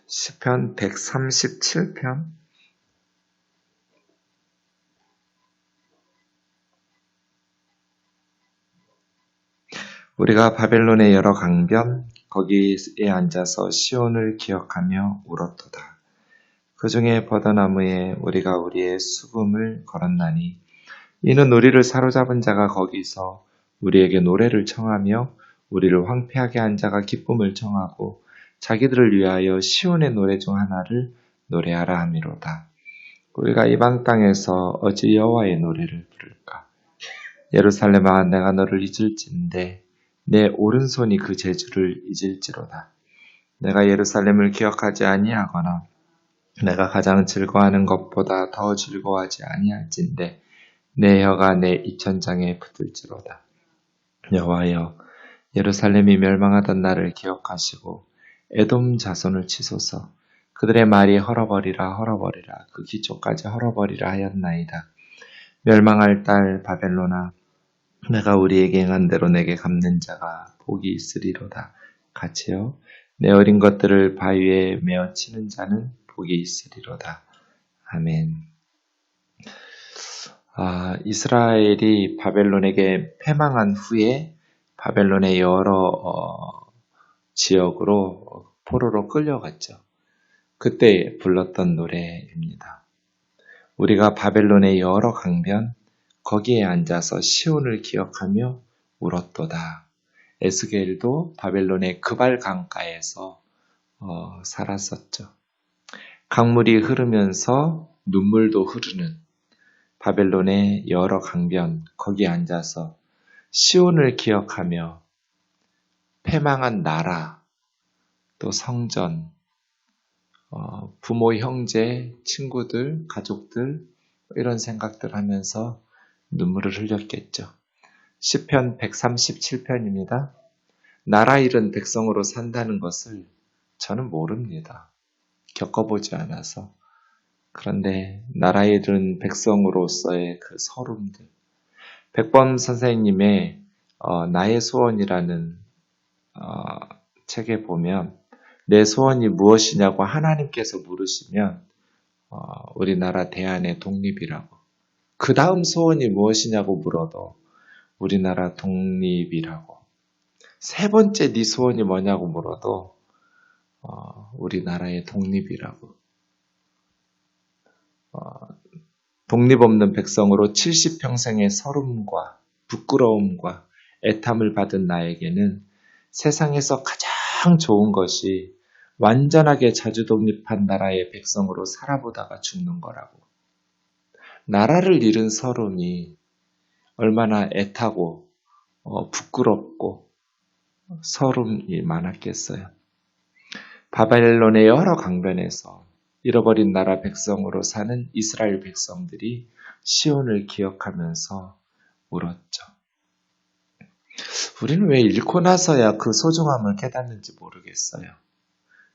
시편 137편. 우리가 바벨론의 여러 강변 거기에 앉아서 시온을 기억하며 울었도다. 그 중에 버드나무에 우리가 우리의 수금을 걸었나니 이는 우리를 사로잡은 자가 거기서 우리에게 노래를 청하며 우리를 황폐하게 한 자가 기쁨을 청하고 자기들을 위하여 시온의 노래 중 하나를 노래하라 함이로다. 우리가 이방 땅에서 어찌 여호와의 노래를 부를까? 예루살렘아, 내가 너를 잊을진데 내 오른손이 그 재주를 잊을지로다. 내가 예루살렘을 기억하지 아니하거나 내가 가장 즐거워하는 것보다 더 즐거워하지 아니할진데 내 혀가 내 입천장에 붙을지로다. 여호와여, 예루살렘이 멸망하던 날을 기억하시고 에돔 자손을 치소서. 그들의 말이 헐어버리라 헐어버리라 그 기초까지 헐어버리라 하였나이다. 멸망할 딸 바벨론아, 내가 우리에게 행한 대로 내게 갚는 자가 복이 있으리로다. 같이요. 내 어린 것들을 바위에 메어 치는 자는 복이 있으리로다. 아멘. 이스라엘이 바벨론에게 패망한 후에 바벨론의 여러 지역으로 포로로 끌려갔죠. 그때 불렀던 노래입니다. 우리가 바벨론의 여러 강변 거기에 앉아서 시온을 기억하며 울었도다. 에스겔도 바벨론의 그발 강가에서 살았었죠. 강물이 흐르면서 눈물도 흐르는 바벨론의 여러 강변 거기에 앉아서 시온을 기억하며 패망한 나라, 또 성전, 부모, 형제, 친구들, 가족들 이런 생각들 하면서 눈물을 흘렸겠죠. 시편 137편입니다. 나라 잃은 백성으로 산다는 것을 저는 모릅니다. 겪어보지 않아서. 그런데 나라 잃은 백성으로서의 그 서름들. 백범 선생님의 나의 소원이라는 책에 보면 내 소원이 무엇이냐고 하나님께서 물으시면 우리나라 대한의 독립이라고. 그 다음 소원이 무엇이냐고 물어도 우리나라 독립이라고. 세 번째 네 소원이 뭐냐고 물어도 우리나라의 독립이라고. 독립 없는 백성으로 70평생의 서름과 부끄러움과 애탐을 받은 나에게는 세상에서 가장 좋은 것이 완전하게 자주 독립한 나라의 백성으로 살아보다가 죽는 거라고. 나라를 잃은 서름이 얼마나 애타고 부끄럽고 서름이 많았겠어요. 바벨론의 여러 강변에서 잃어버린 나라 백성으로 사는 이스라엘 백성들이 시온을 기억하면서 울었죠. 우리는 왜 잃고 나서야 그 소중함을 깨닫는지 모르겠어요.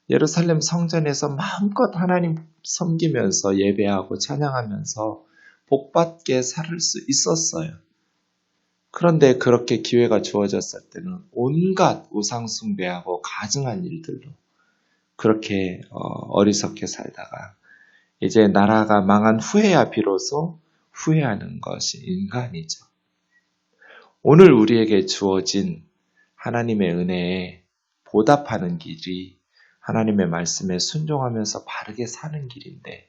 예루살렘 성전에서 마음껏 하나님 섬기면서 예배하고 찬양하면서 복받게 살 수 있었어요. 그런데 그렇게 기회가 주어졌을 때는 온갖 우상숭배하고 가증한 일들로 그렇게 어리석게 살다가 이제 나라가 망한 후에야 비로소 후회하는 것이 인간이죠. 오늘 우리에게 주어진 하나님의 은혜에 보답하는 길이 하나님의 말씀에 순종하면서 바르게 사는 길인데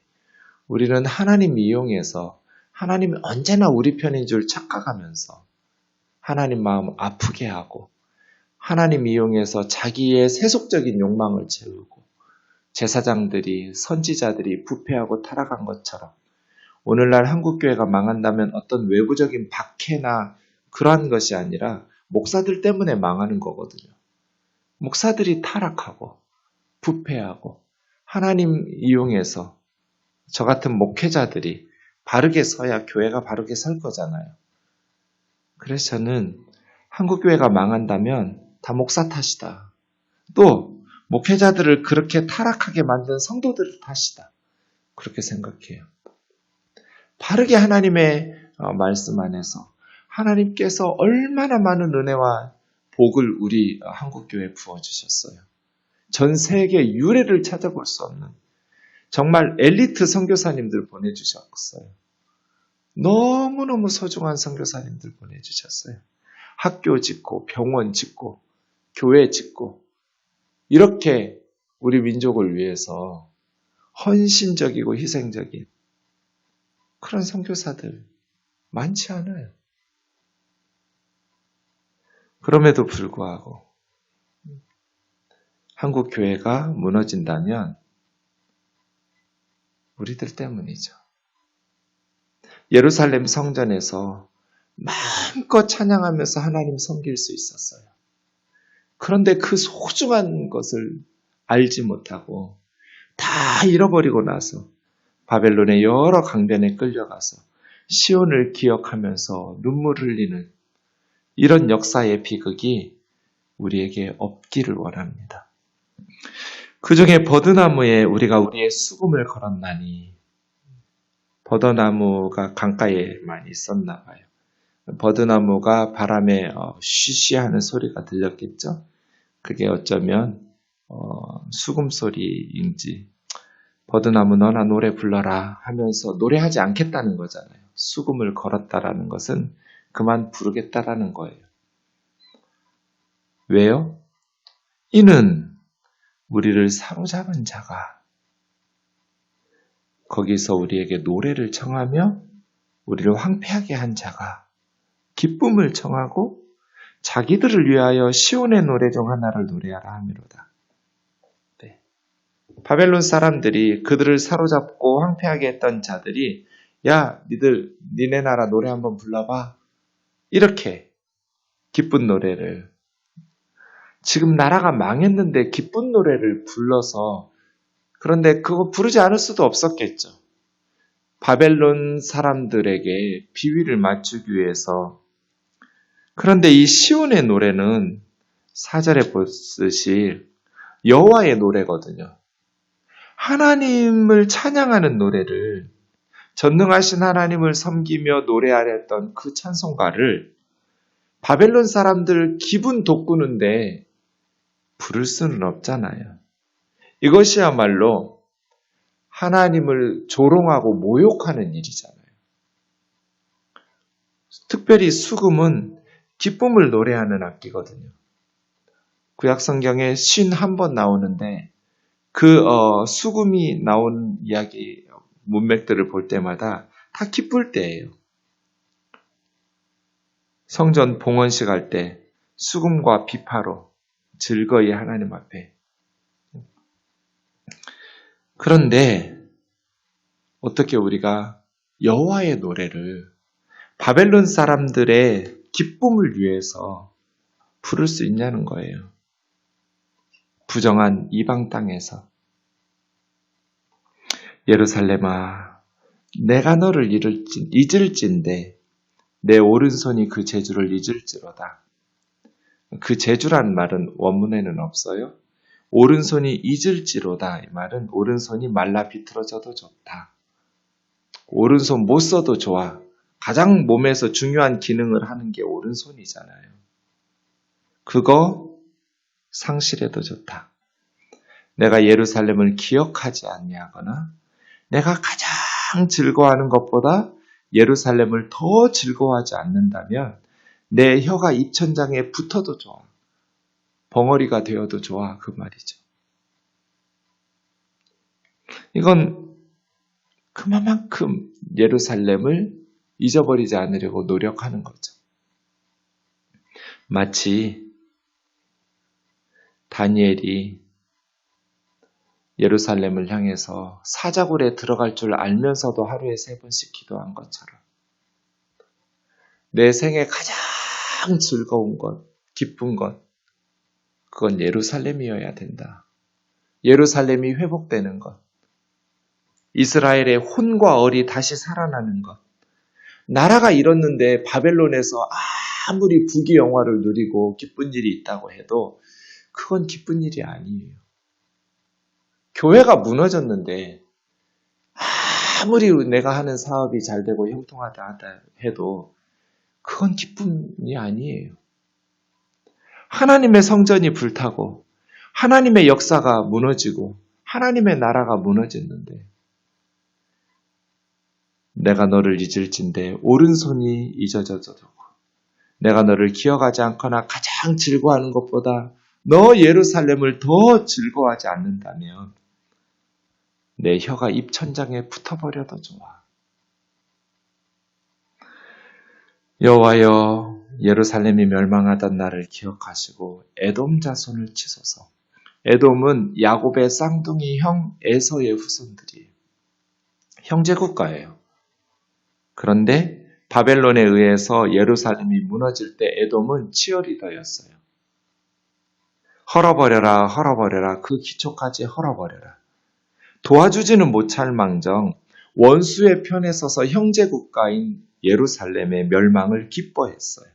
우리는 하나님 이용해서 하나님이 언제나 우리 편인 줄 착각하면서 하나님 마음 아프게 하고 하나님 이용해서 자기의 세속적인 욕망을 채우고 제사장들이 선지자들이 부패하고 타락한 것처럼 오늘날 한국교회가 망한다면 어떤 외부적인 박해나 그러한 것이 아니라 목사들 때문에 망하는 거거든요. 목사들이 타락하고 부패하고 하나님 이용해서 저 같은 목회자들이 바르게 서야 교회가 바르게 설 거잖아요. 그래서 저는 한국교회가 망한다면 다 목사 탓이다. 또 목회자들을 그렇게 타락하게 만든 성도들 탓이다. 그렇게 생각해요. 바르게 하나님의 말씀 안에서 하나님께서 얼마나 많은 은혜와 복을 우리 한국교회에 부어주셨어요. 전 세계 유례를 찾아볼 수 없는 정말 엘리트 선교사님들 보내주셨어요. 너무너무 소중한 선교사님들 보내주셨어요. 학교 짓고 병원 짓고 교회 짓고 이렇게 우리 민족을 위해서 헌신적이고 희생적인 그런 선교사들 많지 않아요. 그럼에도 불구하고 한국 교회가 무너진다면 우리들 때문이죠. 예루살렘 성전에서 마음껏 찬양하면서 하나님 섬길 수 있었어요. 그런데 그 소중한 것을 알지 못하고 다 잃어버리고 나서 바벨론의 여러 강변에 끌려가서 시온을 기억하면서 눈물 흘리는 이런 역사의 비극이 우리에게 없기를 원합니다. 그 중에 버드나무에 우리가 우리의 수금을 걸었나니, 버드나무가 강가에 많이 있었나 봐요. 버드나무가 바람에 쉬쉬하는 소리가 들렸겠죠. 그게 어쩌면 수금 소리인지 버드나무 너나 노래 불러라 하면서 노래하지 않겠다는 거잖아요. 수금을 걸었다라는 것은 그만 부르겠다라는 거예요. 왜요? 이는 우리를 사로잡은 자가 거기서 우리에게 노래를 청하며 우리를 황폐하게 한 자가 기쁨을 청하고 자기들을 위하여 시온의 노래 중 하나를 노래하라 함이로다. 네. 바벨론 사람들이 그들을 사로잡고 황폐하게 했던 자들이 야, 니네 나라 노래 한번 불러봐. 이렇게 기쁜 노래를 지금 나라가 망했는데 기쁜 노래를 불러서 그런데 그거 부르지 않을 수도 없었겠죠. 바벨론 사람들에게 비위를 맞추기 위해서 그런데 이 시온의 노래는 4절에 보듯이 여호와의 노래거든요. 하나님을 찬양하는 노래를 전능하신 하나님을 섬기며 노래하려 했던 그 찬송가를 바벨론 사람들 기분 돋구는데 부를 수는 없잖아요. 이것이야말로 하나님을 조롱하고 모욕하는 일이잖아요. 특별히 수금은 기쁨을 노래하는 악기거든요. 구약성경에 51번 나오는데 그 수금이 나온 이야기 문맥들을 볼 때마다 다 기쁠 때예요. 성전 봉헌식 할 때 수금과 비파로 즐거이 하나님 앞에. 그런데 어떻게 우리가 여호와의 노래를 바벨론 사람들의 기쁨을 위해서 부를 수 있냐는 거예요. 부정한 이방 땅에서. 예루살렘아, 내가 너를 잊을진데 내 오른손이 그 재주를 잊을지로다. 그 재주란 말은 원문에는 없어요. 오른손이 잊을지로다. 이 말은 오른손이 말라 비틀어져도 좋다. 오른손 못 써도 좋아. 가장 몸에서 중요한 기능을 하는 게 오른손이잖아요. 그거 상실해도 좋다. 내가 예루살렘을 기억하지 아니하거나 내가 가장 즐거워하는 것보다 예루살렘을 더 즐거워하지 않는다면 내 혀가 입천장에 붙어도 좋아. 벙어리가 되어도 좋아. 그 말이죠. 이건 그만큼 예루살렘을 잊어버리지 않으려고 노력하는 거죠. 마치 다니엘이 예루살렘을 향해서 사자굴에 들어갈 줄 알면서도 하루에 3번씩 기도한 것처럼 내 생에 가장 즐거운 것, 기쁜 것, 그건 예루살렘이어야 된다. 예루살렘이 회복되는 것, 이스라엘의 혼과 얼이 다시 살아나는 것, 나라가 잃었는데 바벨론에서 아무리 부귀 영화를 누리고 기쁜 일이 있다고 해도 그건 기쁜 일이 아니에요. 교회가 무너졌는데 아무리 내가 하는 사업이 잘 되고 형통하다 해도 그건 기쁨이 아니에요. 하나님의 성전이 불타고 하나님의 역사가 무너지고 하나님의 나라가 무너졌는데 내가 너를 잊을진데 오른손이 잊어져도 내가 너를 기억하지 않거나 가장 즐거워하는 것보다 너 예루살렘을 더 즐거워하지 않는다면 내 혀가 입천장에 붙어버려도 좋아. 여호와여 예루살렘이 멸망하던 날을 기억하시고 에돔 자손을 치소서. 에돔은 야곱의 쌍둥이 형 에서의 후손들이에요. 형제 국가예요. 그런데 바벨론에 의해서 예루살렘이 무너질 때 에돔은 치어리더였어요. 헐어버려라 헐어버려라 그 기초까지 헐어버려라. 도와주지는 못할 망정 원수의 편에 서서 형제 국가인 예루살렘의 멸망을 기뻐했어요.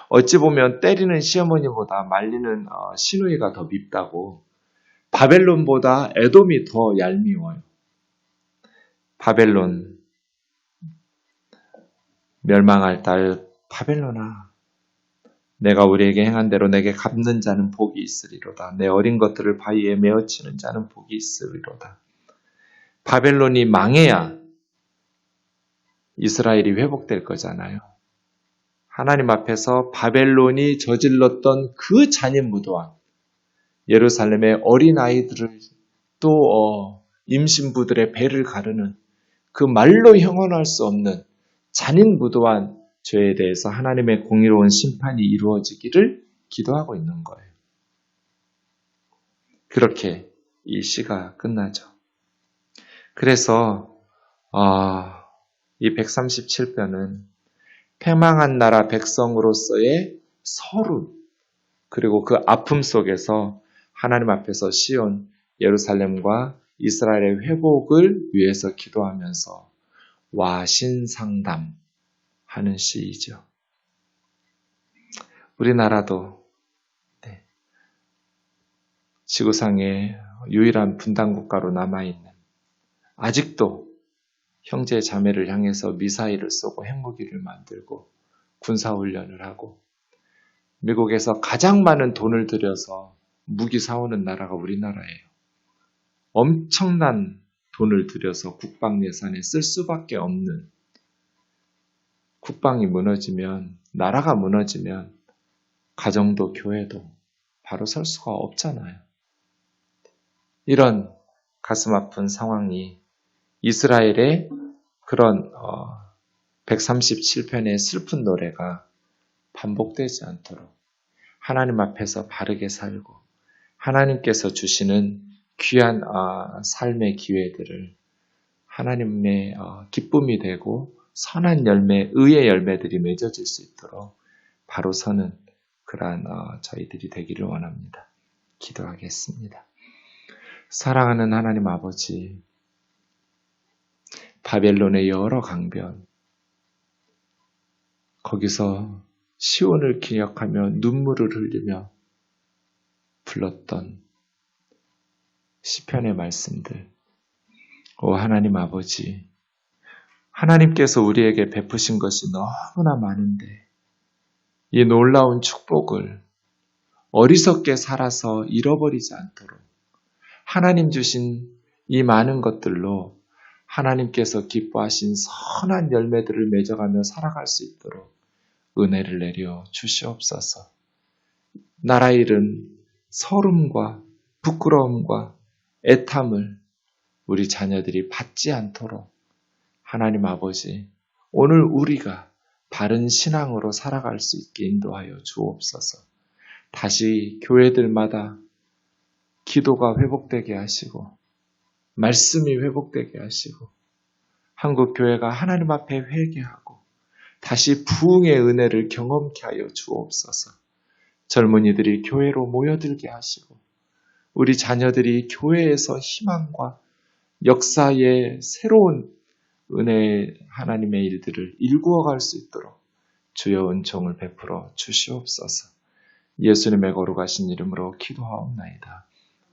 어찌 보면 때리는 시어머니보다 말리는 시누이가 더 밉다고 바벨론보다 에돔이 더 얄미워요. 바벨론 멸망할 딸 바벨론아 내가 우리에게 행한 대로 내게 갚는 자는 복이 있으리로다. 내 어린 것들을 바위에 메어치는 자는 복이 있으리로다. 바벨론이 망해야 이스라엘이 회복될 거잖아요. 하나님 앞에서 바벨론이 저질렀던 그 잔인무도한 예루살렘의 어린아이들을 또 임신부들의 배를 가르는 그 말로 형언할 수 없는 잔인무도한 죄에 대해서 하나님의 공의로운 심판이 이루어지기를 기도하고 있는 거예요. 그렇게 이 시가 끝나죠. 그래서 이 137편은 패망한 나라 백성으로서의 서름 그리고 그 아픔 속에서 하나님 앞에서 시온 예루살렘과 이스라엘의 회복을 위해서 기도하면서 와신상담하는 시이죠. 우리나라도 지구상의 유일한 분단국가로 남아있는 아직도 형제 자매를 향해서 미사일을 쏘고 핵무기를 만들고 군사훈련을 하고 미국에서 가장 많은 돈을 들여서 무기 사오는 나라가 우리나라예요. 엄청난 돈을 들여서 국방 예산에 쓸 수밖에 없는 국방이 무너지면 나라가 무너지면 가정도 교회도 바로 설 수가 없잖아요. 이런 가슴 아픈 상황이 이스라엘의 그런 137편의 슬픈 노래가 반복되지 않도록 하나님 앞에서 바르게 살고 하나님께서 주시는 귀한 삶의 기회들을 하나님의 기쁨이 되고 선한 열매, 의의 열매들이 맺어질 수 있도록 바로 서는 그러한 저희들이 되기를 원합니다. 기도하겠습니다. 사랑하는 하나님 아버지, 바벨론의 여러 강변, 거기서 시온을 기억하며 눈물을 흘리며 불렀던 시편의 말씀들. 오 하나님 아버지, 하나님께서 우리에게 베푸신 것이 너무나 많은데 이 놀라운 축복을 어리석게 살아서 잃어버리지 않도록 하나님 주신 이 많은 것들로 하나님께서 기뻐하신 선한 열매들을 맺어가며 살아갈 수 있도록 은혜를 내려 주시옵소서. 나라 잃은 서름과 부끄러움과 애탐을 우리 자녀들이 받지 않도록 하나님 아버지, 오늘 우리가 바른 신앙으로 살아갈 수 있게 인도하여 주옵소서. 다시 교회들마다 기도가 회복되게 하시고 말씀이 회복되게 하시고 한국 교회가 하나님 앞에 회개하고 다시 부흥의 은혜를 경험케 하여 주옵소서. 젊은이들이 교회로 모여들게 하시고 우리 자녀들이 교회에서 희망과 역사의 새로운 은혜 하나님의 일들을 일구어갈 수 있도록 주여 은총을 베풀어 주시옵소서. 예수님의 거룩하신 이름으로 기도하옵나이다.